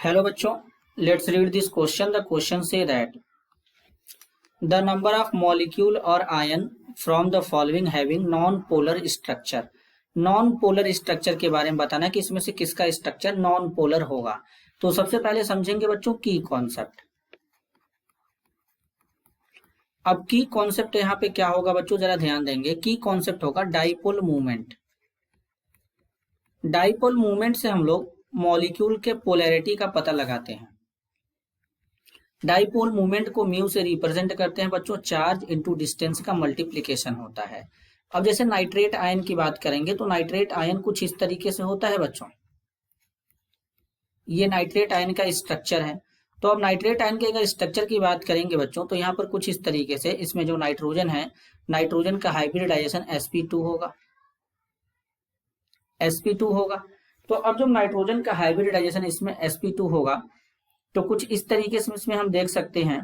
Hello बच्चों, let's read this question. The question say that the number of molecule or ion from the following having non-polar structure. non-polar structure के बारे में बताना कि इसमें से किसका स्ट्रक्चर non-polar होगा। तो सबसे पहले समझेंगे बच्चों की कॉन्सेप्ट। अब की कॉन्सेप्ट यहाँ पे क्या होगा बच्चों, जरा ध्यान देंगे। की कॉन्सेप्ट होगा डाइपोल मूवमेंट। डाइपोल मूवमेंट से हम लोग मॉलिक्यूल के पोलैरिटी का पता लगाते हैं। डाइपोल मूवमेंट को म्यू से रिप्रेजेंट करते हैं बच्चों, चार्ज इनटू डिस्टेंस का मल्टीप्लिकेशन होता है। अब जैसे नाइट्रेट आयन की बात करेंगे तो नाइट्रेट आयन कुछ इस तरीके से होता है बच्चों। ये नाइट्रेट आयन का स्ट्रक्चर है। तो अब नाइट्रेट आयन के अगर स्ट्रक्चर की बात करेंगे बच्चों तो यहाँ पर कुछ इस तरीके से, इसमें जो नाइट्रोजन है, नाइट्रोजन का हाइब्रिडाइजेशन sp2 होगा, sp2 होगा। तो अब जब नाइट्रोजन का हाइब्रिडाइजेशन इसमें sp2 होगा तो कुछ इस तरीके से इसमें हम देख सकते हैं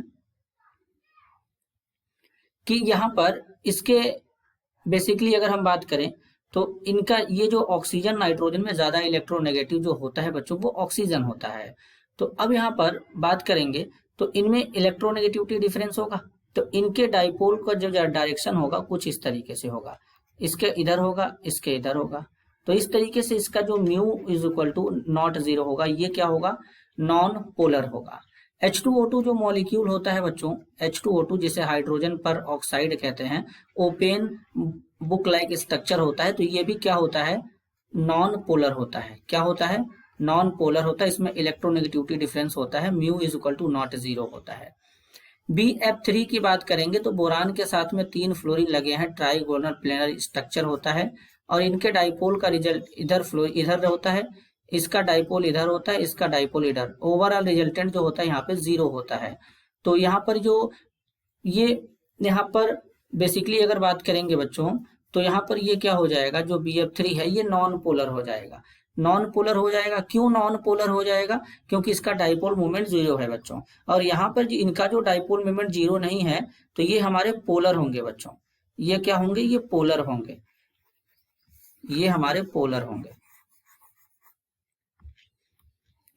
कि यहाँ पर इसके बेसिकली अगर हम बात करें तो इनका ये जो ऑक्सीजन नाइट्रोजन में ज्यादा इलेक्ट्रोनेगेटिव जो होता है बच्चों वो ऑक्सीजन होता है। तो अब यहाँ पर बात करेंगे तो इनमें इलेक्ट्रोनेगेटिविटी डिफरेंस होगा। तो इनके डाइपोल का जो डायरेक्शन होगा कुछ इस तरीके से होगा, इसके इधर होगा, इसके इधर होगा। तो इस तरीके से इसका जो mu is equal to not zero होगा, ये क्या होगा, नॉन पोलर होगा। H2O2 जो मॉलिक्यूल होता है बच्चों, H2O2 जिसे हाइड्रोजन पर ऑक्साइड कहते हैं, ओपेन बुक लाइक स्ट्रक्चर होता है। तो ये भी क्या होता है, नॉन पोलर होता है। क्या होता है, नॉन पोलर होता है। इसमें इलेक्ट्रोनेगेटिविटी डिफरेंस होता है, mu is equal to not zero होता है। BF3 की बात करेंगे तो बोरान के साथ में 3 फ्लोरीन लगे हैं, ट्राइगोनल प्लेनर स्ट्रक्चर होता है और इनके डाइपोल का रिजल्ट इधर होता है, इसका डाइपोल इधर होता है, इसका डाइपोल इधर। ओवरऑल रिजल्टेंट जो होता है यहाँ पे 0 होता है। तो यहाँ पर जो ये यहाँ पर बेसिकली अगर बात करेंगे बच्चों तो यहाँ पर ये क्या हो जाएगा, जो BF3 है ये नॉन पोलर हो जाएगा। नॉन पोलर हो जाएगा, क्यों नॉन पोलर हो जाएगा, क्योंकि इसका डाइपोल मूवमेंट 0 है बच्चों। और यहाँ पर इनका जो डाइपोल मूवमेंट 0 नहीं है तो ये हमारे पोलर होंगे बच्चों। ये क्या होंगे, ये पोलर होंगे, ये हमारे पोलर होंगे।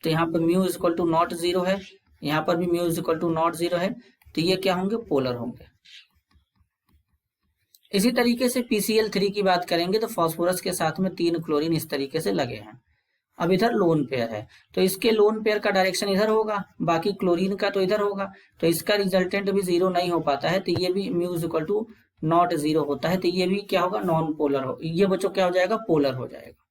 तो यहाँ पर mu is equal to not zero है, यहाँ पर भी mu is equal to not zero है। तो ये क्या होंगे, पोलर होंगे। इसी तरीके से PCl3 की बात करेंगे तो फास्फोरस के साथ में 3 क्लोरीन इस तरीके से लगे हैं। अब इधर लोन पेयर है तो इसके लोन पेयर का डायरेक्शन इधर होगा, बाकी क्लोरीन का तो इधर होगा। तो इसका रिजल्टेंट भी 0 नहीं हो पाता है, तो ये भी mu is equal to not zero होता है। तो ये भी क्या होगा, नॉन पोलर हो, ये बच्चों क्या हो जाएगा, पोलर हो जाएगा।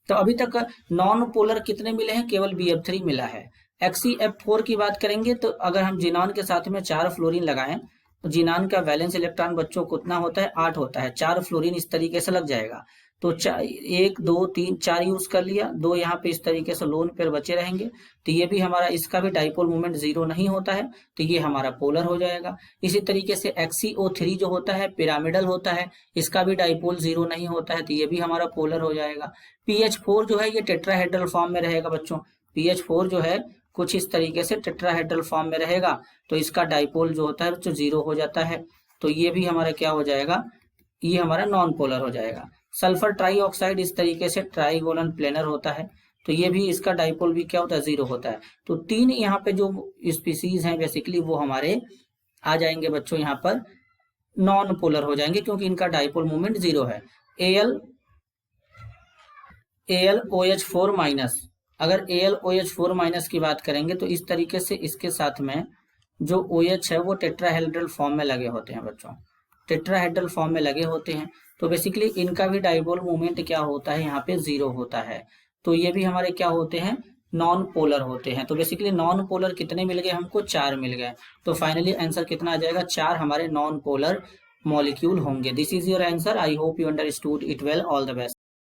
तो अभी तक नॉन पोलर कितने मिले हैं, केवल BF3 मिला है। XeF4 की बात करेंगे तो अगर हम जिनान के साथ में 4 फ्लोरीन लगाएं तो जिनान का वैलेंस इलेक्ट्रॉन बच्चों कितना होता है, 8 होता है। 4 फ्लोरीन इस तरीके से लग जाएगा तो 1 2 3 4 यूज कर लिया, 2 यहाँ पे इस तरीके से लोन पेयर बचे रहेंगे। तो ये भी हमारा, इसका भी डाइपोल मूवमेंट 0 नहीं होता है, तो ये हमारा पोलर हो जाएगा। इसी तरीके से XeO3 जो होता है पिरामिडल होता है, इसका भी डाइपोल 0 नहीं होता है, तो ये भी हमारा पोलर हो जाएगा। PH4 जो है ये टेट्राहेड्रल फॉर्म में रहेगा बच्चों। PH4 जो है कुछ इस तरीके से टेट्राहेड्रल फॉर्म में रहेगा, तो इसका डाइपोल जो होता है बच्चों 0 हो जाता है। तो ये भी हमारा क्या हो जाएगा, ये हमारा नॉन पोलर हो जाएगा। सल्फर ट्राईऑक्साइड इस तरीके से ट्राइगोनल प्लेनर होता है, तो ये भी, इसका डाइपोल भी क्या होता है, 0 होता है। तो 3 यहाँ पे जो स्पीसीज हैं बेसिकली वो हमारे आ जाएंगे बच्चों, यहाँ पर नॉन पोलर हो जाएंगे क्योंकि इनका डाइपोल मूवमेंट 0 है। AlOH4 माइनस, अगर AlOH4 माइनस की बात करेंगे तो इस तरीके से इसके साथ में जो OH है वो टेट्राहेड्रल फॉर्म में लगे होते हैं बच्चों, टेट्राहेड्रल फॉर्म में लगे होते हैं। तो बेसिकली इनका भी डाइपोल मूवमेंट क्या होता है, यहाँ पे 0 होता है। तो ये भी हमारे क्या होते हैं, नॉन पोलर होते हैं। तो बेसिकली नॉन पोलर कितने मिल गए हमको, 4 मिल गए। तो फाइनली आंसर कितना आ जाएगा, 4 हमारे नॉन पोलर मॉलिक्यूल होंगे। This is your answer. I hope you understood it well. All the best.